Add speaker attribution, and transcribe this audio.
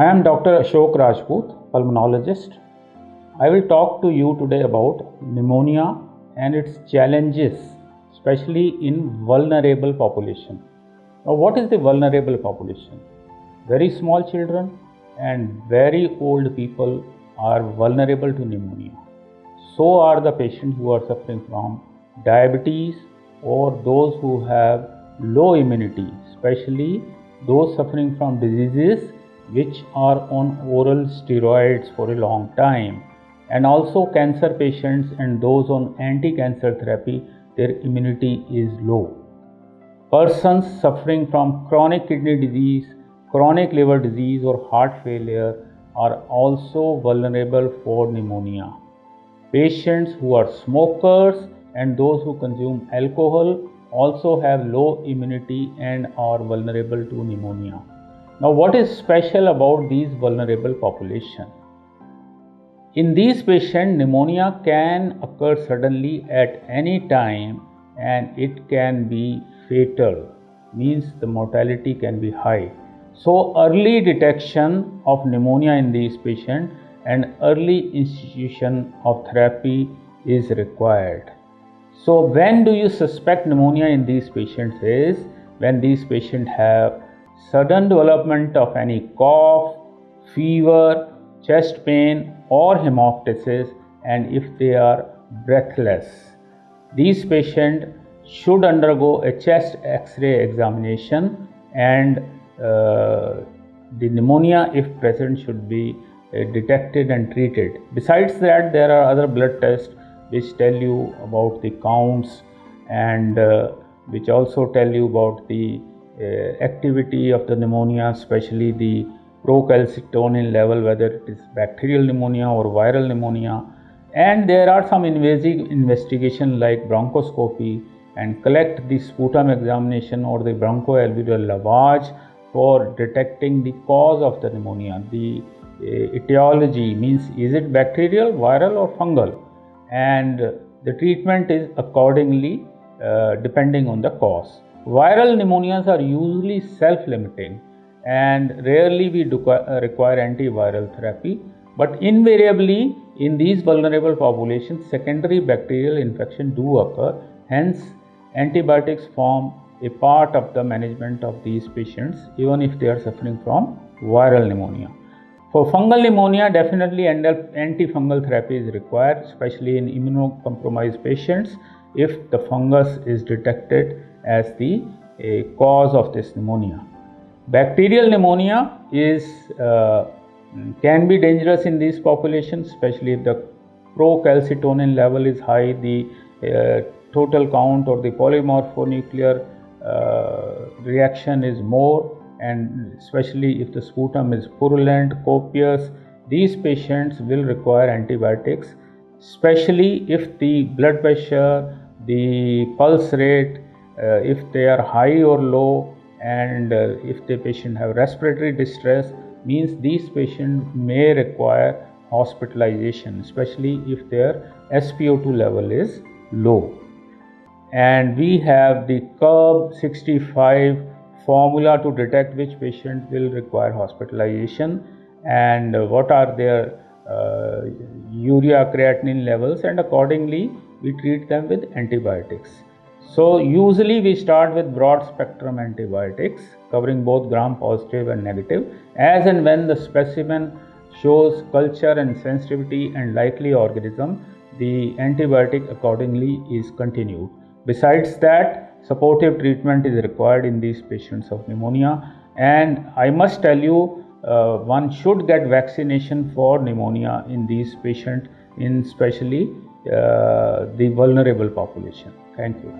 Speaker 1: I am Dr. Ashok Rajput, pulmonologist. I will talk to you today about pneumonia and its challenges, especially in vulnerable population. Now, what is the vulnerable population? Very small children and very old people are vulnerable to pneumonia. So are the patients who are suffering from diabetes or those who have low immunity, especially those suffering from diseases which are on oral steroids for a long time, and also cancer patients and those on anti-cancer therapy, their immunity is low. Persons suffering from chronic kidney disease, chronic liver disease or heart failure are also vulnerable for pneumonia. Patients who are smokers and those who consume alcohol also have low immunity and are vulnerable to pneumonia. Now, what is special about these vulnerable population? In these patients, pneumonia can occur suddenly at any time and it can be fatal, means the mortality can be high. So, early detection of pneumonia in these patients and early institution of therapy is required. So, when do you suspect pneumonia in these patients is when these patients have sudden development of any cough, fever, chest pain or hemoptysis, and if they are breathless. These patients should undergo a chest X-ray examination and the pneumonia, if present, should be detected and treated. Besides that, there are other blood tests which tell you about the counts and which also tell you about the activity of the pneumonia, especially the procalcitonin level, whether it is bacterial pneumonia or viral pneumonia. And there are some invasive investigation like bronchoscopy and collect the sputum examination or the bronchoalveolar lavage for detecting the cause of the pneumonia. The etiology means is it bacterial, viral or fungal, and the treatment is accordingly depending on the cause. Viral pneumonias are usually self-limiting and rarely we require antiviral therapy, but invariably in these vulnerable populations secondary bacterial infection do occur. Hence, antibiotics form a part of the management of these patients even if they are suffering from viral pneumonia. For fungal pneumonia, definitely antifungal therapy is required, especially in immunocompromised patients if the fungus is detected as the cause of this pneumonia. Bacterial pneumonia can be dangerous in these populations, especially if the procalcitonin level is high, the total count or the polymorphonuclear reaction is more, and especially if the sputum is purulent, copious, these patients will require antibiotics, especially if the blood pressure, the pulse rate, if they are high or low, and if the patient have respiratory distress, means these patients may require hospitalization, especially if their SpO2 level is low. And we have the CURB-65 formula to detect which patient will require hospitalization and what are their urea creatinine levels, and accordingly we treat them with antibiotics. So usually we start with broad spectrum antibiotics covering both gram-positive and negative. As and when the specimen shows culture and sensitivity and likely organism, the antibiotic accordingly is continued. Besides that, supportive treatment is required in these patients of pneumonia, and I must tell you one should get vaccination for pneumonia in these patients, in especially the vulnerable population. Thank you.